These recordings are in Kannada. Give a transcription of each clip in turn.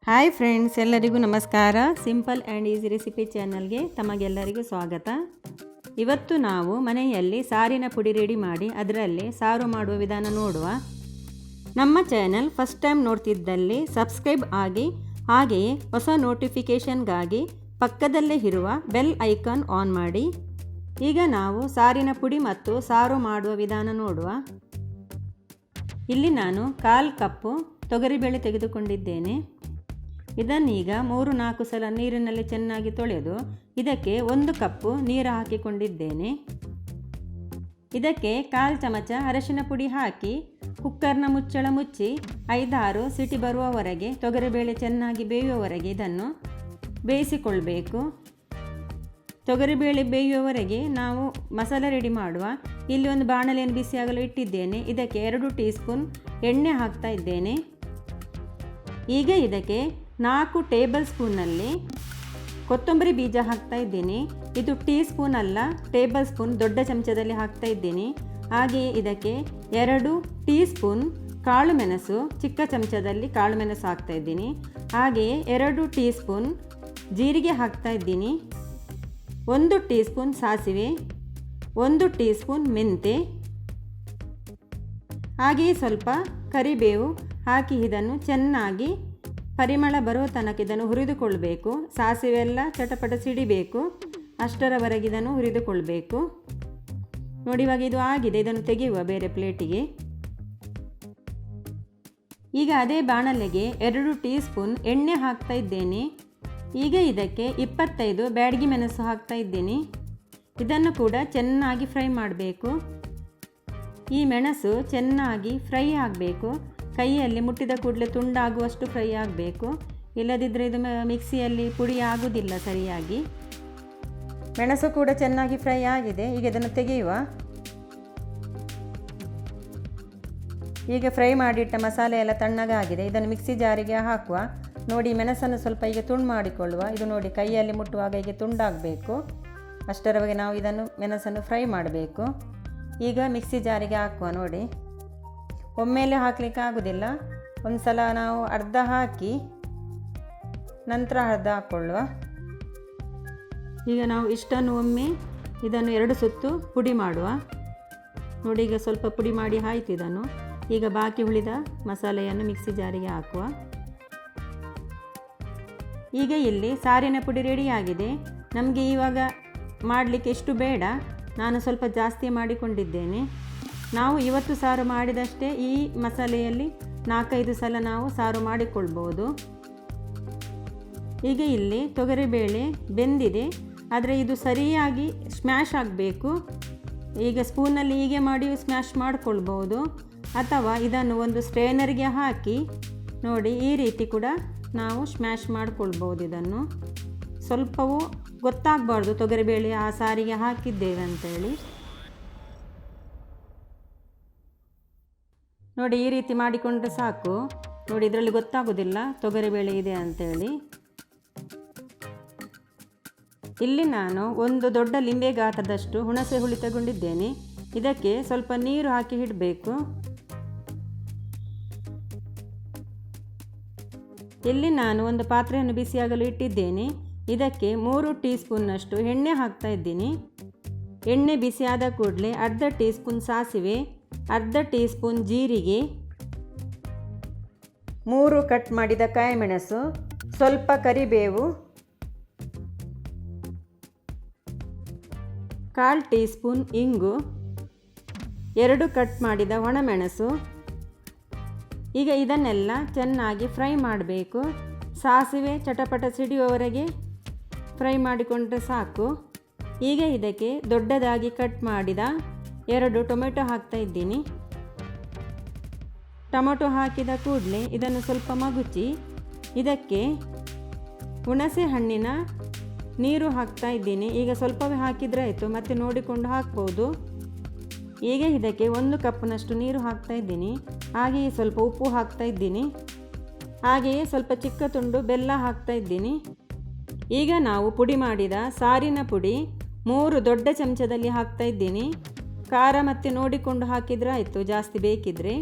ಹಾಯ್ ಫ್ರೆಂಡ್ಸ್, ಎಲ್ಲರಿಗೂ ನಮಸ್ಕಾರ. ಸಿಂಪಲ್ ಆ್ಯಂಡ್ ಈಸಿ ರೆಸಿಪಿ ಚಾನಲ್ಗೆ ತಮಗೆಲ್ಲರಿಗೂ ಸ್ವಾಗತ. ಇವತ್ತು ನಾವು ಮನೆಯಲ್ಲಿ ಸಾರಿನ ಪುಡಿ ರೆಡಿ ಮಾಡಿ ಅದರಲ್ಲಿ ಸಾರು ಮಾಡುವ ವಿಧಾನ ನೋಡುವ. ನಮ್ಮ ಚಾನಲ್ ಫಸ್ಟ್ ಟೈಮ್ ನೋಡ್ತಿದ್ದಲ್ಲಿ ಸಬ್ಸ್ಕ್ರೈಬ್ ಆಗಿ, ಹಾಗೆಯೇ ಹೊಸ ನೋಟಿಫಿಕೇಷನ್ಗಾಗಿ ಪಕ್ಕದಲ್ಲೇ ಇರುವ ಬೆಲ್ ಐಕಾನ್ ಆನ್ ಮಾಡಿ. ಈಗ ನಾವು ಸಾರಿನ ಪುಡಿ ಮತ್ತು ಸಾರು ಮಾಡುವ ವಿಧಾನ ನೋಡುವ. ಇಲ್ಲಿ ನಾನು 1/4 ಕಪ್ಪು ತೊಗರಿಬೇಳೆ ತೆಗೆದುಕೊಂಡಿದ್ದೇನೆ. ಇದನ್ನೀಗ 3-4 ಸಲ ನೀರಿನಲ್ಲಿ ಚೆನ್ನಾಗಿ ತೊಳೆದು ಇದಕ್ಕೆ 1 ಕಪ್ಪು ನೀರು ಹಾಕಿಕೊಂಡಿದ್ದೇನೆ. ಇದಕ್ಕೆ 1/4 ಚಮಚ ಅರಶಿನ ಪುಡಿ ಹಾಕಿ ಕುಕ್ಕರ್ನ ಮುಚ್ಚಳ ಮುಚ್ಚಿ 5-6 ಸಿಟಿ ಬರುವವರೆಗೆ, ತೊಗರಿಬೇಳೆ ಚೆನ್ನಾಗಿ ಬೇಯುವವರೆಗೆ ಇದನ್ನು ಬೇಯಿಸಿಕೊಳ್ಬೇಕು. ತೊಗರಿಬೇಳೆ ಬೇಯುವವರೆಗೆ ನಾವು ಮಸಾಲೆ ರೆಡಿ ಮಾಡುವ. ಇಲ್ಲಿ ಒಂದು ಬಾಣಲೆಯನ್ನು ಬಿಸಿಯಾಗಲು ಇಟ್ಟಿದ್ದೇನೆ. ಇದಕ್ಕೆ 2 ಟೀ ಸ್ಪೂನ್ ಎಣ್ಣೆ ಹಾಕ್ತಾ ಇದ್ದೇನೆ. ಈಗ ಇದಕ್ಕೆ 4 ಟೇಬಲ್ ಸ್ಪೂನ್ನಲ್ಲಿ ಕೊತ್ತಂಬರಿ ಬೀಜ ಹಾಕ್ತಾ ಇದ್ದೀನಿ. ಇದು ಟೀ ಸ್ಪೂನ್ ಅಲ್ಲ, ಟೇಬಲ್ ಸ್ಪೂನ್ ದೊಡ್ಡ ಚಮಚದಲ್ಲಿ ಹಾಕ್ತಾ ಇದ್ದೀನಿ. ಹಾಗೆಯೇ ಇದಕ್ಕೆ 2 ಟೀ ಸ್ಪೂನ್ ಕಾಳು ಮೆಣಸು, ಚಿಕ್ಕ ಚಮಚದಲ್ಲಿ ಕಾಳು ಮೆಣಸು ಹಾಕ್ತಾ ಇದ್ದೀನಿ. ಹಾಗೆಯೇ 2 ಟೀ ಸ್ಪೂನ್ ಜೀರಿಗೆ ಹಾಕ್ತಾ ಇದ್ದೀನಿ. 1 ಟೀ ಸ್ಪೂನ್ ಸಾಸಿವೆ, 1 ಟೀ ಸ್ಪೂನ್ ಮೆಂತೆ, ಹಾಗೆಯೇ ಸ್ವಲ್ಪ ಕರಿಬೇವು ಹಾಕಿ ಇದನ್ನು ಚೆನ್ನಾಗಿ ಪರಿಮಳ ಬರುವ ತನಕ ಇದನ್ನು ಹುರಿದುಕೊಳ್ಬೇಕು. ಸಾಸಿವೆ ಎಲ್ಲ ಚಟಪಟ ಸಿಡಿಬೇಕು, ಅಷ್ಟರವರೆಗೆ ಇದನ್ನು ಹುರಿದುಕೊಳ್ಬೇಕು. ನೋಡಿ, ಇವಾಗ ಇದು ಆಗಿದೆ. ಇದನ್ನು ತೆಗೆಯುವ ಬೇರೆ ಪ್ಲೇಟಿಗೆ. ಈಗ ಅದೇ ಬಾಣಲೆಗೆ 2 ಟೀ ಸ್ಪೂನ್ ಎಣ್ಣೆ ಹಾಕ್ತಾ ಇದ್ದೇನೆ. ಈಗ ಇದಕ್ಕೆ 25 ಬ್ಯಾಡಗಿ ಮೆಣಸು ಹಾಕ್ತಾ ಇದ್ದೀನಿ. ಇದನ್ನು ಕೂಡ ಚೆನ್ನಾಗಿ ಫ್ರೈ ಮಾಡಬೇಕು. ಈ ಮೆಣಸು ಚೆನ್ನಾಗಿ ಫ್ರೈ ಆಗಬೇಕು. ಕೈಯಲ್ಲಿ ಮುಟ್ಟಿದ ಕೂಡಲೇ ತುಂಡಾಗುವಷ್ಟು ಫ್ರೈ ಆಗಬೇಕು. ಇಲ್ಲದಿದ್ದರೆ ಇದು ಮಿಕ್ಸಿಯಲ್ಲಿ ಪುಡಿ ಆಗುವುದಿಲ್ಲ ಸರಿಯಾಗಿ. ಮೆಣಸು ಕೂಡ ಚೆನ್ನಾಗಿ ಫ್ರೈ ಆಗಿದೆ. ಈಗ ಇದನ್ನು ತೆಗೆಯುವ. ಈಗ ಫ್ರೈ ಮಾಡಿಟ್ಟ ಮಸಾಲೆ ಎಲ್ಲ ತಣ್ಣಗಾಗಿದೆ. ಇದನ್ನು ಮಿಕ್ಸಿ ಜಾರಿಗೆ ಹಾಕುವ. ನೋಡಿ, ಮೆಣಸನ್ನು ಸ್ವಲ್ಪ ಈಗ ತುಂಡು ಮಾಡಿಕೊಳ್ಳುವ. ಇದು ನೋಡಿ, ಕೈಯಲ್ಲಿ ಮುಟ್ಟುವಾಗ ಹೀಗೆ ತುಂಡಾಗಬೇಕು. ಅಷ್ಟರವರೆಗೆ ನಾವು ಇದನ್ನು ಮೆಣಸನ್ನು ಫ್ರೈ ಮಾಡಬೇಕು. ಈಗ ಮಿಕ್ಸಿ ಜಾರಿಗೆ ಹಾಕುವ. ನೋಡಿ, ಒಮ್ಮೆಲೆ ಹಾಕಲಿಕ್ಕೆ ಆಗೋದಿಲ್ಲ. ಒಂದು ಸಲ ನಾವು ಅರ್ಧ ಹಾಕಿ ನಂತರ ಅರ್ಧ ಹಾಕ್ಕೊಳ್ಳುವ. ಈಗ ನಾವು ಇಷ್ಟನ್ನು ಒಮ್ಮೆ ಇದನ್ನು 2 ಸುತ್ತು ಪುಡಿ ಮಾಡುವ. ನೋಡಿ, ಈಗ ಸ್ವಲ್ಪ ಪುಡಿ ಮಾಡಿ ಆಯಿತು ಇದನ್ನು. ಈಗ ಬಾಕಿ ಉಳಿದ ಮಸಾಲೆಯನ್ನು ಮಿಕ್ಸಿ ಜಾರಿಗೆ ಹಾಕುವ. ಈಗ ಇಲ್ಲಿ ಸಾರಿನ ಪುಡಿ ರೆಡಿಯಾಗಿದೆ. ನಮಗೆ ಇವಾಗ ಮಾಡಲಿಕ್ಕೆ ಎಷ್ಟು ಬೇಡ, ನಾನು ಸ್ವಲ್ಪ ಜಾಸ್ತಿ ಮಾಡಿಕೊಂಡಿದ್ದೇನೆ. ನಾವು ಇವತ್ತು ಸಾರು ಮಾಡಿದಷ್ಟೇ ಈ ಮಸಾಲೆಯಲ್ಲಿ 4-5 ಸಲ ನಾವು ಸಾರು ಮಾಡಿಕೊಳ್ಬೋದು. ಈಗ ಇಲ್ಲಿ ತೊಗರಿಬೇಳೆ ಬೆಂದಿದೆ, ಆದರೆ ಇದು ಸರಿಯಾಗಿ ಸ್ಮ್ಯಾಶ್ ಆಗಬೇಕು. ಈಗ ಸ್ಪೂನಲ್ಲಿ ಹೀಗೆ ಮಾಡಿ ಸ್ಮ್ಯಾಶ್ ಮಾಡಿಕೊಳ್ಬೋದು, ಅಥವಾ ಇದನ್ನು ಒಂದು ಸ್ಟ್ರೈನರ್ಗೆ ಹಾಕಿ ನೋಡಿ ಈ ರೀತಿ ಕೂಡ ನಾವು ಸ್ಮ್ಯಾಶ್ ಮಾಡಿಕೊಳ್ಬೋದು. ಇದನ್ನು ಸ್ವಲ್ಪವೂ ಗೊತ್ತಾಗಬಾರ್ದು ತೊಗರಿಬೇಳೆ ಆ ಸಾರಿಗೆ ಹಾಕಿದ್ದೇವೆ ಅಂತೇಳಿ. ನೋಡಿ, ಈ ರೀತಿ ಮಾಡಿಕೊಂಡ್ರೆ ಸಾಕು. ನೋಡಿ, ಇದರಲ್ಲಿ ಗೊತ್ತಾಗೋದಿಲ್ಲ ತೊಗರಿಬೇಳೆ ಇದೆ ಅಂತೇಳಿ. ಇಲ್ಲಿ ನಾನು ಒಂದು ದೊಡ್ಡ ಲಿಂಬೆ ಗಾತ್ರದಷ್ಟು ಹುಣಸೆ ಹುಳಿ ತಗೊಂಡಿದ್ದೇನೆ. ಇದಕ್ಕೆ ಸ್ವಲ್ಪ ನೀರು ಹಾಕಿ ಇಡಬೇಕು. ಇಲ್ಲಿ ನಾನು ಒಂದು ಪಾತ್ರೆಯನ್ನು ಬಿಸಿಯಾಗಲು ಇಟ್ಟಿದ್ದೇನೆ. ಇದಕ್ಕೆ 3 ಟೀ ಸ್ಪೂನ್ನಷ್ಟು ಎಣ್ಣೆ ಹಾಕ್ತಾ ಇದ್ದೀನಿ. ಎಣ್ಣೆ ಬಿಸಿಯಾದ ಕೂಡಲೇ ಅರ್ಧ ಟೀ ಸ್ಪೂನ್ ಸಾಸಿವೆ, ಅರ್ಧ ಟೀ ಸ್ಪೂನ್ ಜೀರಿಗೆ, 3 ಕಟ್ ಮಾಡಿದ ಕಾಯಿ ಮೆಣಸು, ಸ್ವಲ್ಪ ಕರಿಬೇವು, 1/4 ಟೀ ಸ್ಪೂನ್ ಇಂಗು, 2 ಕಟ್ ಮಾಡಿದ ಒಣಮೆಣಸು. ಈಗ ಇದನ್ನೆಲ್ಲ ಚೆನ್ನಾಗಿ ಫ್ರೈ ಮಾಡಬೇಕು. ಸಾಸಿವೆ ಚಟಪಟ ಸಿಡಿಯುವವರೆಗೆ ಫ್ರೈ ಮಾಡಿಕೊಂಡ್ರೆ ಸಾಕು. ಈಗ ಇದಕ್ಕೆ ದೊಡ್ಡದಾಗಿ ಕಟ್ ಮಾಡಿದ 2 ಟೊಮೆಟೊ ಹಾಕ್ತಾ ಇದ್ದೀನಿ. ಟೊಮೆಟೊ ಹಾಕಿದ ಕೂಡಲೇ ಇದನ್ನು ಸ್ವಲ್ಪ ಮಗುಚಿ ಇದಕ್ಕೆ ಹುಣಸೆ ಹಣ್ಣಿನ ನೀರು ಹಾಕ್ತಾ ಇದ್ದೀನಿ. ಈಗ ಸ್ವಲ್ಪವೇ ಹಾಕಿದರೆ ಆಯಿತು, ಮತ್ತು ನೋಡಿಕೊಂಡು ಹಾಕ್ಬೋದು. ಈಗ ಇದಕ್ಕೆ 1 ಕಪ್ನಷ್ಟು ನೀರು ಹಾಕ್ತಾ ಇದ್ದೀನಿ. ಹಾಗೆಯೇ ಸ್ವಲ್ಪ ಉಪ್ಪು ಹಾಕ್ತಾ ಇದ್ದೀನಿ. ಹಾಗೆಯೇ ಸ್ವಲ್ಪ ಚಿಕ್ಕ ತುಂಡು ಬೆಲ್ಲ ಹಾಕ್ತಾ ಇದ್ದೀನಿ. ಈಗ ನಾವು ಪುಡಿ ಮಾಡಿದ ಸಾರಿನ ಪುಡಿ 3 ದೊಡ್ಡ ಚಮಚದಲ್ಲಿ ಹಾಕ್ತಾ ಇದ್ದೀನಿ. ಖಾರ ಮತ್ತು ನೋಡಿಕೊಂಡು ಹಾಕಿದರೆ ಆಯಿತು, ಜಾಸ್ತಿ ಬೇಕಿದ್ದರೆ.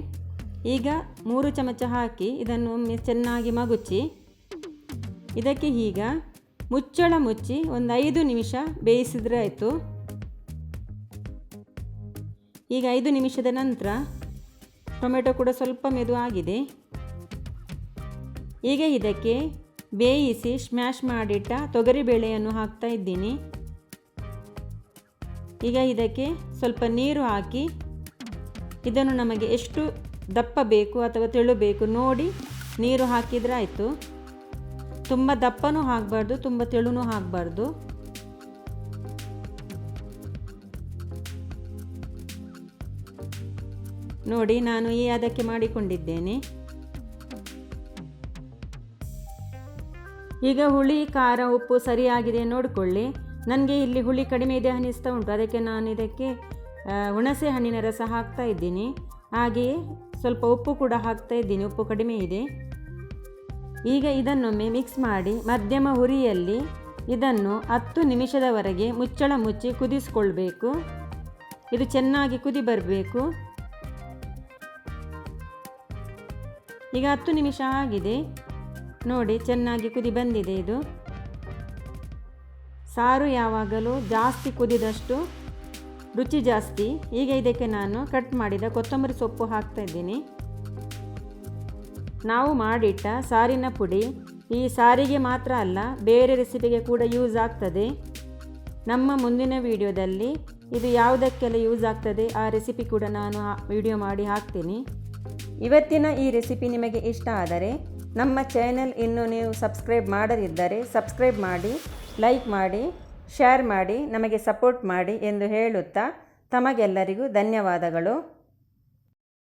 ಈಗ 3 ಚಮಚ ಹಾಕಿ ಇದನ್ನು ಒಮ್ಮೆ ಚೆನ್ನಾಗಿ ಮಗುಚಿ ಇದಕ್ಕೆ ಈಗ ಮುಚ್ಚಳ ಮುಚ್ಚಿ ಒಂದು 5 ನಿಮಿಷ ಬೇಯಿಸಿದ್ರೆ ಆಯಿತು. ಈಗ 5 ನಿಮಿಷದ ನಂತರ ಟೊಮೆಟೊ ಕೂಡ ಸ್ವಲ್ಪ ಮೆದು ಆಗಿದೆ. ಈಗ ಇದಕ್ಕೆ ಬೇಯಿಸಿ ಸ್ಮ್ಯಾಶ್ ಮಾಡಿಟ್ಟ ತೊಗರಿಬೇಳೆಯನ್ನು ಹಾಕ್ತಾ ಇದ್ದೀನಿ. ಈಗ ಇದಕ್ಕೆ ಸ್ವಲ್ಪ ನೀರು ಹಾಕಿ ಇದನ್ನು ನಮಗೆ ಎಷ್ಟು ದಪ್ಪ ಬೇಕು ಅಥವಾ ತೆಳು ಬೇಕು ನೋಡಿ ನೀರು ಹಾಕಿದರೆ ಆಯಿತು. ತುಂಬ ದಪ್ಪನೂ ಹಾಕಬಾರ್ದು, ತುಂಬ ತೆಳುನೂ ಹಾಕಬಾರ್ದು. ನೋಡಿ ನಾನು ಈ ಅದಕ್ಕೆ ಮಾಡಿಕೊಂಡಿದ್ದೇನೆ. ಈಗ ಹುಳಿ ಖಾರ ಉಪ್ಪು ಸರಿಯಾಗಿದೆ ನೋಡಿಕೊಳ್ಳಿ. ನನಗೆ ಇಲ್ಲಿ ಹುಳಿ ಕಡಿಮೆ ಇದೆ ಅನ್ನಿಸ್ತಾ ಉಂಟು, ಅದಕ್ಕೆ ನಾನು ಇದಕ್ಕೆ ಹುಣಸೆ ಹಣ್ಣಿನ ರಸ ಹಾಕ್ತಾ ಇದ್ದೀನಿ. ಹಾಗೆಯೇ ಸ್ವಲ್ಪ ಉಪ್ಪು ಕೂಡ ಹಾಕ್ತಾ ಇದ್ದೀನಿ, ಉಪ್ಪು ಕಡಿಮೆ ಇದೆ. ಈಗ ಇದನ್ನೊಮ್ಮೆ ಮಿಕ್ಸ್ ಮಾಡಿ ಮಧ್ಯಮ ಹುರಿಯಲ್ಲಿ ಇದನ್ನು 10 ನಿಮಿಷದವರೆಗೆ ಮುಚ್ಚಳ ಮುಚ್ಚಿ ಕುದಿಸ್ಕೊಳ್ಬೇಕು. ಇದು ಚೆನ್ನಾಗಿ ಕುದಿ ಬರಬೇಕು. ಈಗ 10 ನಿಮಿಷ ಆಗಿದೆ ನೋಡಿ, ಚೆನ್ನಾಗಿ ಕುದಿ ಬಂದಿದೆ. ಇದು ಸಾರು ಯಾವಾಗಲೂ ಜಾಸ್ತಿ ಕುದಿದಷ್ಟು ರುಚಿ ಜಾಸ್ತಿ. ಈಗ ಇದಕ್ಕೆ ನಾನು ಕಟ್ ಮಾಡಿದ ಕೊತ್ತಂಬರಿ ಸೊಪ್ಪು ಹಾಕ್ತಾ ಇದ್ದೀನಿ. ನಾವು ಮಾಡಿಟ್ಟ ಸಾರಿನ ಪುಡಿ ಈ ಸಾರಿಗೆ ಮಾತ್ರ ಅಲ್ಲ, ಬೇರೆ ರೆಸಿಪಿಗೆ ಕೂಡ ಯೂಸ್ ಆಗ್ತದೆ. ನಮ್ಮ ಮುಂದಿನ ವಿಡಿಯೋದಲ್ಲಿ ಇದು ಯಾವುದಕ್ಕೆಲ್ಲ ಯೂಸ್ ಆಗ್ತದೆ ಆ ರೆಸಿಪಿ ಕೂಡ ನಾನು ವಿಡಿಯೋ ಮಾಡಿ ಹಾಕ್ತೀನಿ. ಇವತ್ತಿನ ಈ ರೆಸಿಪಿ ನಿಮಗೆ ಇಷ್ಟ ಆದರೆ ನಮ್ಮ ಚಾನೆಲ್ ಇನ್ನೂ ನೀವು ಸಬ್ಸ್ಕ್ರೈಬ್ ಮಾಡದಿದ್ದರೆ ಸಬ್ಸ್ಕ್ರೈಬ್ ಮಾಡಿ, ಲೈಕ್ ಮಾಡಿ, ಶೇರ್ ಮಾಡಿ, ನಮಗೆ ಸಪೋರ್ಟ್ ಮಾಡಿ ಎಂದು ಹೇಳುತ್ತಾ ತಮಗೆಲ್ಲರಿಗೂ ಧನ್ಯವಾದಗಳು.